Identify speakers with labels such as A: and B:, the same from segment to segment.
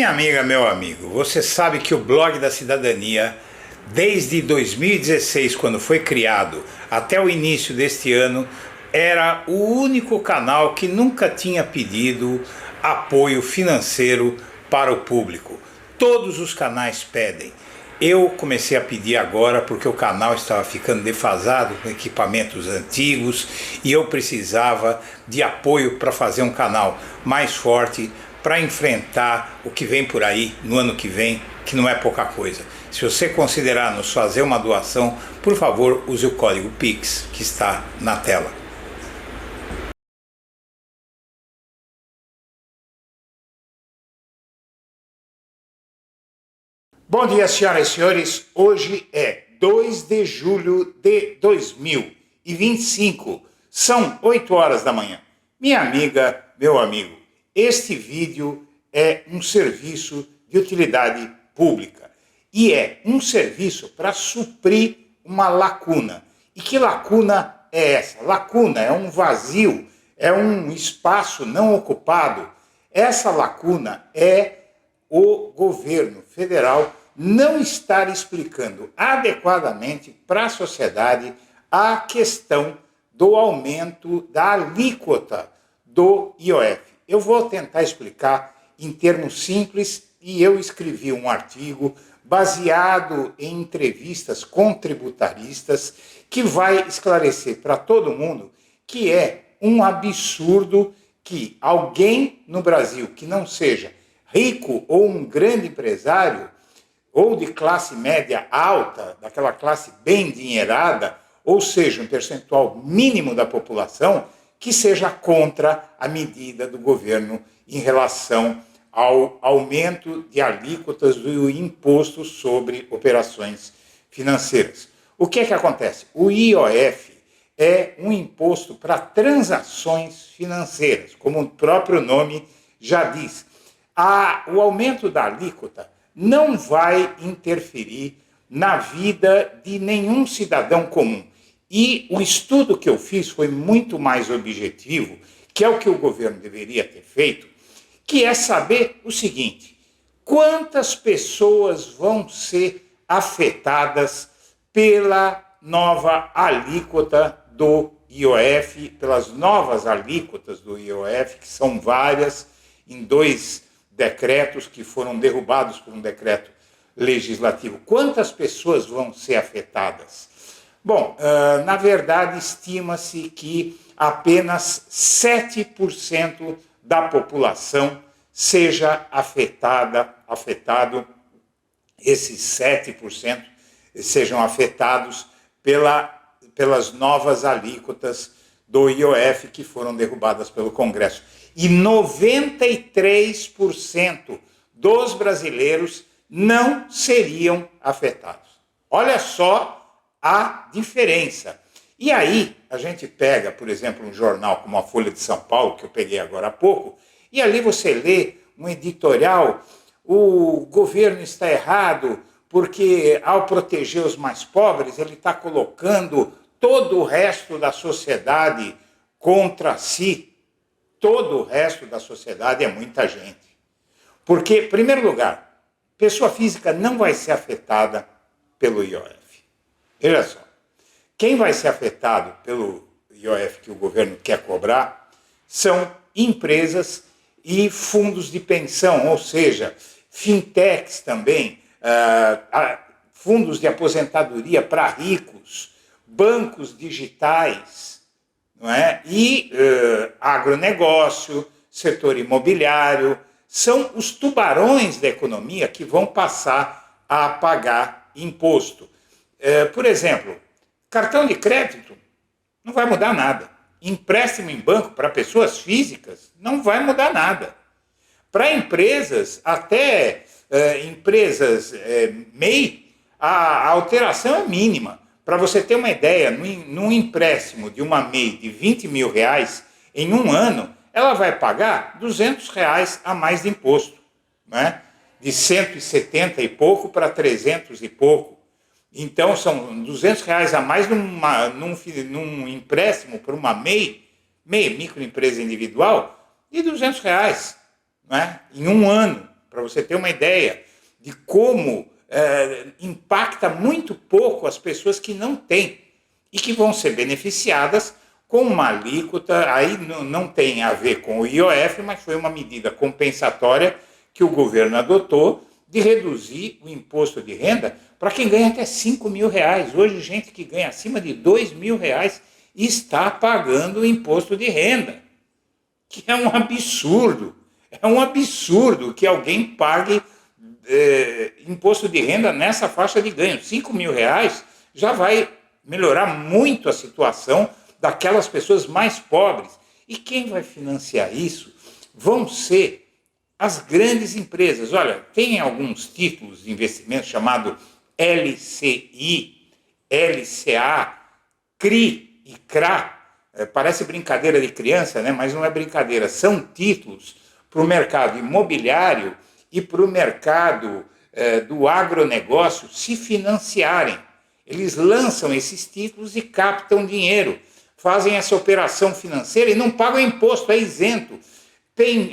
A: Minha amiga, meu amigo, você sabe que o Blog da Cidadania, desde 2016, quando foi criado, até o início deste ano, era o único canal que nunca tinha pedido apoio financeiro para o público. Todos os canais pedem. Eu comecei a pedir agora porque o canal estava ficando defasado com equipamentos antigos e eu precisava de apoio para fazer um canal mais forte para enfrentar o que vem por aí no ano que vem, que não é pouca coisa. Se você considerar nos fazer uma doação, por favor, use o código PIX que está na tela. Bom dia, senhoras e senhores. Hoje é 2 de julho de 2025. São 8 horas da manhã. Minha amiga, meu amigo, este vídeo é um serviço de utilidade pública e é um serviço para suprir uma lacuna. E que lacuna é essa? Lacuna é um vazio, é um espaço não ocupado. Essa lacuna é o governo federal não estar explicando adequadamente para a sociedade a questão do aumento da alíquota do IOF. Eu vou tentar explicar em termos simples e eu escrevi um artigo baseado em entrevistas com tributaristas que vai esclarecer para todo mundo que é um absurdo que alguém no Brasil que não seja rico ou um grande empresário ou de classe média alta, daquela classe bem endinheirada, ou seja, um percentual mínimo da população, que seja contra a medida do governo em relação ao aumento de alíquotas do imposto sobre operações financeiras. O que é que acontece? O IOF é um imposto para transações financeiras, como o próprio nome já diz. O aumento da alíquota não vai interferir na vida de nenhum cidadão comum. E o estudo que eu fiz foi muito mais objetivo, que é o que o governo deveria ter feito, que é saber o seguinte: quantas pessoas vão ser afetadas pela nova alíquota do IOF, pelas novas alíquotas do IOF, que são várias, em 2 decretos que foram derrubados por um decreto legislativo. Quantas pessoas vão ser afetadas? Bom, na verdade, estima-se que apenas 7% da população seja afetado, esses 7% sejam afetados pelas novas alíquotas do IOF que foram derrubadas pelo Congresso. E 93% dos brasileiros não seriam afetados. Olha só a diferença. E aí, a gente pega, por exemplo, um jornal como a Folha de São Paulo, que eu peguei agora há pouco, e ali você lê um editorial: o governo está errado porque, ao proteger os mais pobres, ele está colocando todo o resto da sociedade contra si. Todo o resto da sociedade é muita gente. Porque, em primeiro lugar, pessoa física não vai ser afetada pelo IOF. Olha só, quem vai ser afetado pelo IOF que o governo quer cobrar são empresas e fundos de pensão, ou seja, fintechs também, fundos de aposentadoria para ricos, bancos digitais, não é? E agronegócio, setor imobiliário, são os tubarões da economia que vão passar a pagar imposto. Por exemplo, cartão de crédito não vai mudar nada. Empréstimo em banco para pessoas físicas não vai mudar nada. Para empresas, até empresas MEI, a alteração é mínima. Para você ter uma ideia, num empréstimo de uma MEI de 20 mil reais, em um ano, ela vai pagar 200 reais a mais de imposto, né? De 170 e pouco para 300 e pouco. Então, são 200 reais a mais num empréstimo por uma MEI, microempresa individual, de 200 reais, né? Em um ano. para você ter uma ideia de como impacta muito pouco as pessoas que não têm e que vão ser beneficiadas com uma alíquota, aí não tem a ver com o IOF, mas foi uma medida compensatória que o governo adotou de reduzir o imposto de renda para quem ganha até 5 mil reais. Hoje, gente que ganha acima de 2 mil reais está pagando o imposto de renda, que é um absurdo. É um absurdo que alguém pague imposto de renda nessa faixa de ganho. 5 mil reais já vai melhorar muito a situação daquelas pessoas mais pobres. E quem vai financiar isso vão ser as grandes empresas. Olha, tem alguns títulos de investimento chamado LCI, LCA, CRI e CRA. Parece brincadeira de criança, né? Mas não é brincadeira. São títulos para o mercado imobiliário e para o mercado do agronegócio se financiarem. Eles lançam esses títulos e captam dinheiro, fazem essa operação financeira e não pagam imposto, é isento. Tem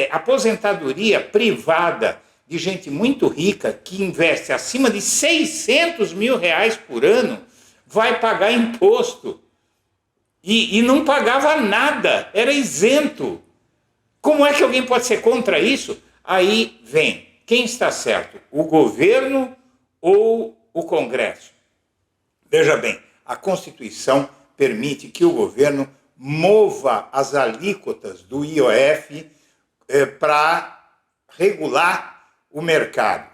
A: aposentadoria privada de gente muito rica que investe acima de 600 mil reais por ano, vai pagar imposto. E não pagava nada, era isento. Como é que alguém pode ser contra isso? Aí vem, quem está certo? O governo ou o Congresso? Veja bem, a Constituição permite que o governo mova as alíquotas do IOF para regular o mercado.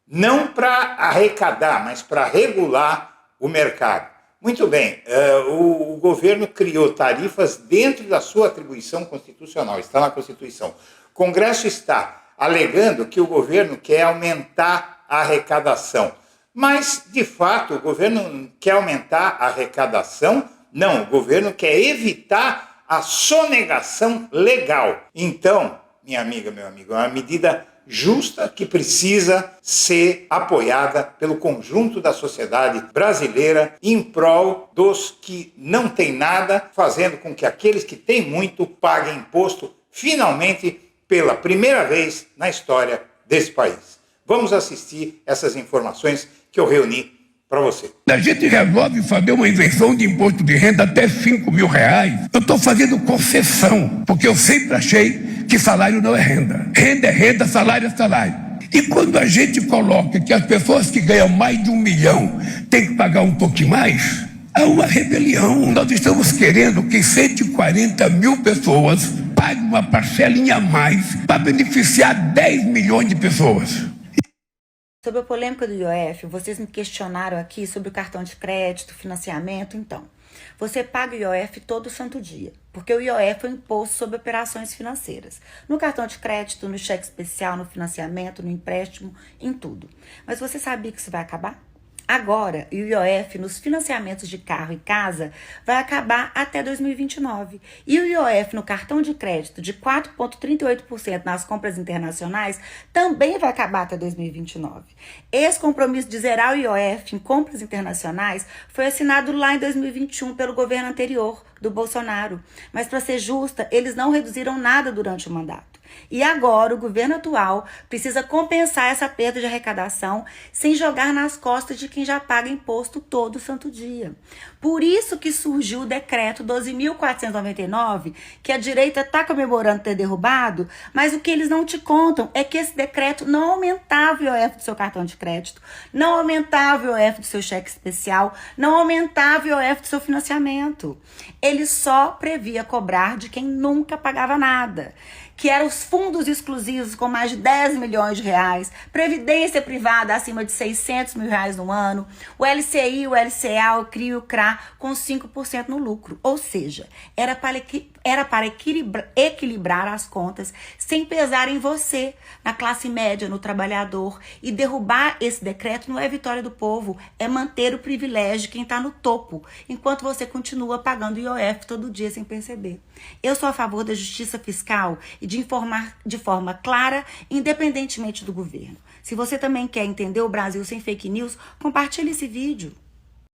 A: Não para arrecadar, mas para regular o mercado. Muito bem, o governo criou tarifas dentro da sua atribuição constitucional, está na Constituição. O Congresso está alegando que o governo quer aumentar a arrecadação. Mas, de fato, o governo quer aumentar a arrecadação? Não, o governo quer evitar a sonegação legal. Então, minha amiga, meu amigo, é uma medida justa que precisa ser apoiada pelo conjunto da sociedade brasileira em prol dos que não têm nada, fazendo com que aqueles que têm muito paguem imposto, finalmente, pela primeira vez na história desse país. Vamos assistir essas informações que eu reuni para você.
B: A gente resolve fazer uma isenção de imposto de renda até 5 mil reais. Eu estou fazendo concessão, porque eu sempre achei que salário não é renda. Renda é renda, salário é salário. E quando a gente coloca que as pessoas que ganham mais de 1 milhão têm que pagar um pouquinho mais, há uma rebelião. Nós estamos querendo que 140 mil pessoas paguem uma parcelinha a mais para beneficiar 10 milhões de pessoas.
C: Sobre a polêmica do IOF, vocês me questionaram aqui sobre o cartão de crédito, financiamento. Então, você paga o IOF todo santo dia, porque o IOF é um imposto sobre operações financeiras. No cartão de crédito, no cheque especial, no financiamento, no empréstimo, em tudo. Mas você sabia que isso vai acabar? Agora, o IOF nos financiamentos de carro e casa vai acabar até 2029. E o IOF no cartão de crédito de 4,38% nas compras internacionais também vai acabar até 2029. Esse compromisso de zerar o IOF em compras internacionais foi assinado lá em 2021 pelo governo anterior, do Bolsonaro. Mas, para ser justa, eles não reduziram nada durante o mandato. E agora o governo atual precisa compensar essa perda de arrecadação sem jogar nas costas de quem já paga imposto todo santo dia. Por isso que surgiu o decreto 12.499, que a direita está comemorando ter derrubado, mas o que eles não te contam é que esse decreto não aumentava o IOF do seu cartão de crédito, não aumentava o IOF do seu cheque especial, não aumentava o IOF do seu financiamento. Ele só previa cobrar de quem nunca pagava nada, que eram os fundos exclusivos com mais de 10 milhões de reais, previdência privada acima de 600 mil reais no ano, o LCI, o LCA, o CRI e o CRA com 5% no lucro. Ou seja, era para equilibrar as contas sem pesar em você, na classe média, no trabalhador. E derrubar esse decreto não é vitória do povo, é manter o privilégio de quem está no topo, enquanto você continua pagando IOF todo dia sem perceber. Eu sou a favor da justiça fiscal e de informar de forma clara, independentemente do governo. Se você também quer entender o Brasil sem fake news, compartilhe esse vídeo.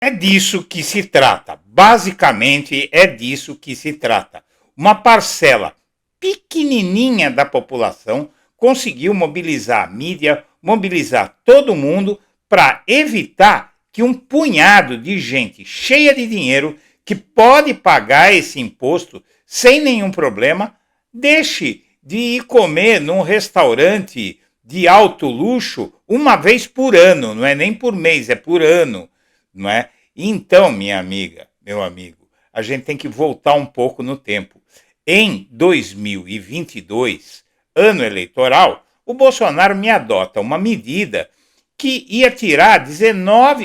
A: É disso que se trata. Basicamente, é disso que se trata. Uma parcela pequenininha da população conseguiu mobilizar a mídia, mobilizar todo mundo para evitar que um punhado de gente cheia de dinheiro que pode pagar esse imposto sem nenhum problema, deixe de ir comer num restaurante de alto luxo uma vez por ano, não é nem por mês, é por ano, não é? Então, minha amiga, meu amigo, a gente tem que voltar um pouco no tempo. Em 2022, ano eleitoral, o Bolsonaro me adota uma medida que ia tirar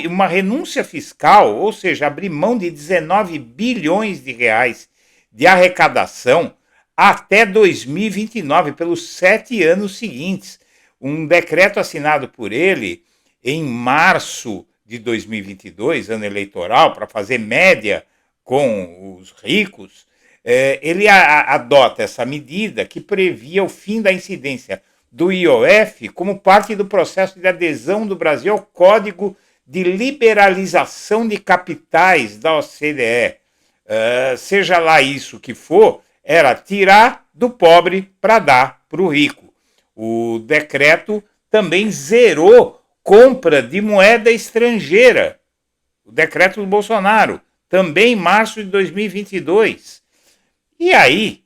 A: uma renúncia fiscal, ou seja, abrir mão de 19 bilhões de reais de arrecadação até 2029, pelos 7 anos seguintes. Um decreto assinado por ele em março de 2022, ano eleitoral, para fazer média com os ricos, ele adota essa medida que previa o fim da incidência do IOF como parte do processo de adesão do Brasil ao Código de Liberalização de Capitais da OCDE. Seja lá isso que for, era tirar do pobre para dar para o rico. O decreto também zerou compra de moeda estrangeira. O decreto do Bolsonaro, também em março de 2022. E aí,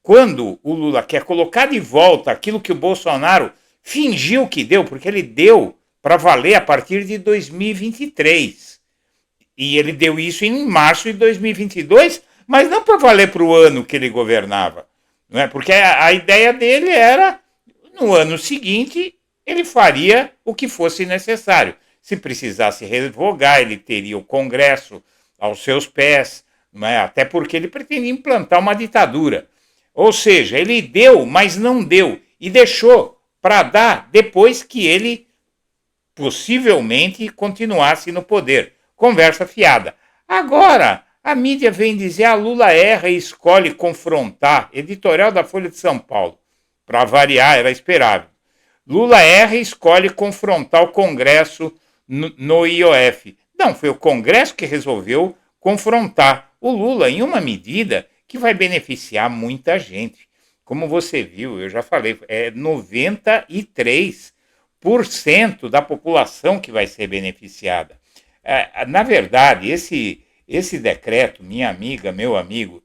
A: quando o Lula quer colocar de volta aquilo que o Bolsonaro fingiu que deu, porque ele deu para valer a partir de 2023. E ele deu isso em março de 2022, mas não para valer para o ano que ele governava. Não é? Porque a ideia dele era, no ano seguinte, ele faria o que fosse necessário. Se precisasse revogar, ele teria o Congresso aos seus pés, não é? Até porque ele pretendia implantar uma ditadura. Ou seja, ele deu, mas não deu, e deixou para dar depois que ele possivelmente continuasse no poder. Conversa fiada. Agora, a mídia vem dizer, Lula erra e escolhe confrontar. Editorial da Folha de São Paulo. Para variar, era esperável. Lula erra e escolhe confrontar o Congresso no IOF. Não, foi o Congresso que resolveu confrontar o Lula em uma medida que vai beneficiar muita gente. Como você viu, eu já falei, é 93% da população que vai ser beneficiada. Na verdade, esse decreto, minha amiga, meu amigo,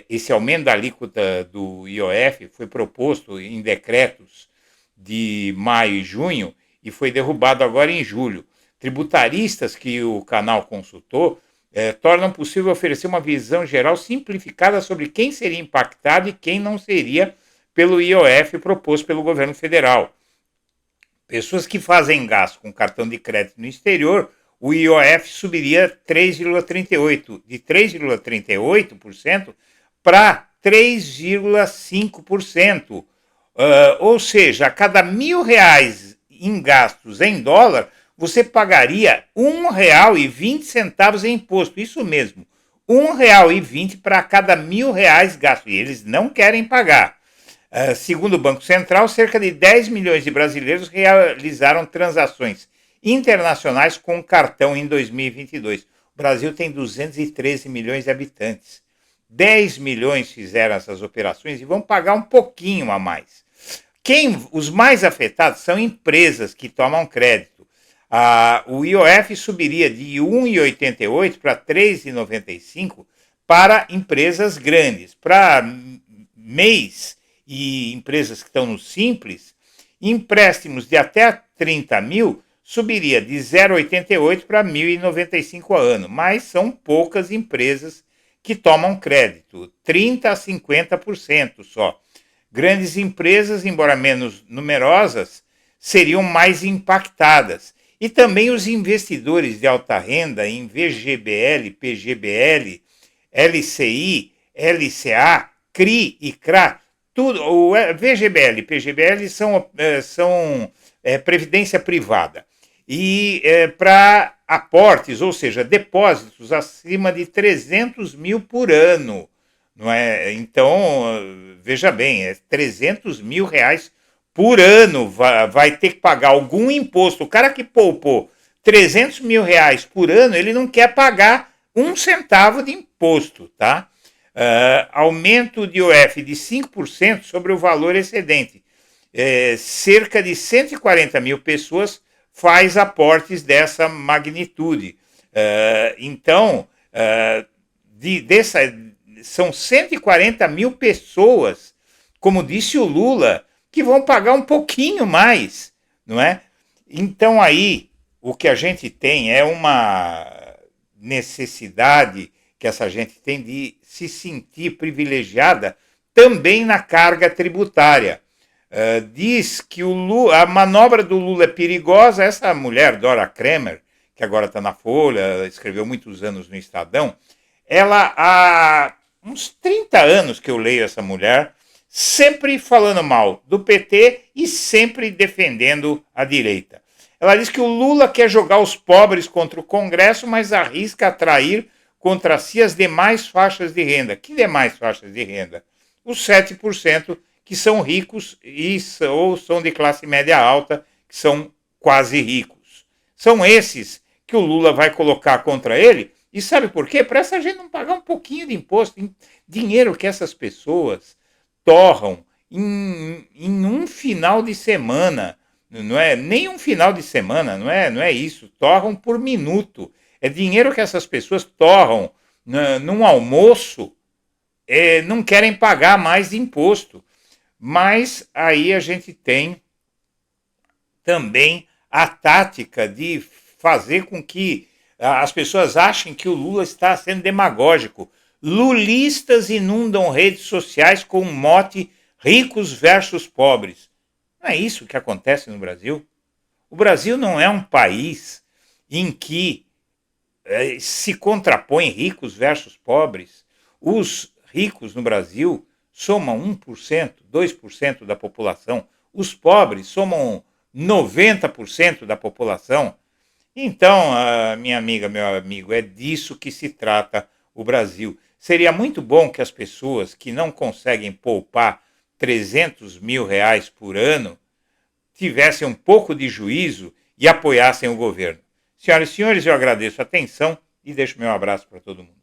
A: esse aumento da alíquota do IOF foi proposto em decretos de maio e junho e foi derrubado agora em julho. Tributaristas que o canal consultou tornam possível oferecer uma visão geral simplificada sobre quem seria impactado e quem não seria pelo IOF proposto pelo governo federal. Pessoas que fazem gasto com cartão de crédito no exterior, o IOF subiria de 3,38% para 3,5%. Ou seja, a cada R$1.000 em gastos em dólar, você pagaria R$1,20 em imposto. Isso mesmo, R$1,20 para cada R$1.000 gastos. E eles não querem pagar. Segundo o Banco Central, cerca de 10 milhões de brasileiros realizaram transações internacionais com cartão em 2022. O Brasil tem 213 milhões de habitantes. 10 milhões fizeram essas operações e vão pagar um pouquinho a mais. Os mais afetados são empresas que tomam crédito. O IOF subiria de 1,88 para 3,95 para empresas grandes. Para MEIs e empresas que estão no Simples, empréstimos de até 30 mil subiria de 0,88 para 1.095 a ano, mas são poucas empresas que tomam crédito, 30% a 50% só. Grandes empresas, embora menos numerosas, seriam mais impactadas. E também os investidores de alta renda em VGBL, PGBL, LCI, LCA, CRI e CRA, tudo, o VGBL e PGBL são previdência privada. E para aportes, ou seja, depósitos acima de 300 mil por ano. Não é? Então, veja bem, R$300 mil por ano vai ter que pagar algum imposto. O cara que poupou R$300 mil por ano, ele não quer pagar 1 centavo de imposto, tá? Aumento de IOF de 5% sobre o valor excedente. cerca de 140 mil pessoas faz aportes dessa magnitude. Então, são 140 mil pessoas, como disse o Lula, que vão pagar um pouquinho mais, não é? Então aí o que a gente tem é uma necessidade que essa gente tem de se sentir privilegiada também na carga tributária. Diz que a manobra do Lula é perigosa. Essa mulher, Dora Kramer, que agora está na Folha, escreveu muitos anos no Estadão, ela há uns 30 anos que eu leio essa mulher, sempre falando mal do PT e sempre defendendo a direita. Ela diz que o Lula quer jogar os pobres contra o Congresso, mas arrisca atrair contra si as demais faixas de renda. Que demais faixas de renda? Os 7% que são ricos ou são de classe média alta, que são quase ricos. São esses que o Lula vai colocar contra ele. E sabe por quê? Para essa gente não pagar um pouquinho de imposto, dinheiro que essas pessoas torram em um final de semana. Não é nem um final de semana, não é isso. Torram por minuto. É dinheiro que essas pessoas torram num almoço, não querem pagar mais de imposto. Mas aí a gente tem também a tática de fazer com que as pessoas achem que o Lula está sendo demagógico. Lulistas inundam redes sociais com um mote ricos versus pobres. Não é isso que acontece no Brasil? O Brasil não é um país em que se contrapõem ricos versus pobres. Os ricos no Brasil somam 1%, 2% da população. Os pobres somam 90% da população. Então, minha amiga, meu amigo, é disso que se trata o Brasil. Seria muito bom que as pessoas que não conseguem poupar 300 mil reais por ano tivessem um pouco de juízo e apoiassem o governo. Senhoras e senhores, eu agradeço a atenção e deixo meu abraço para todo mundo.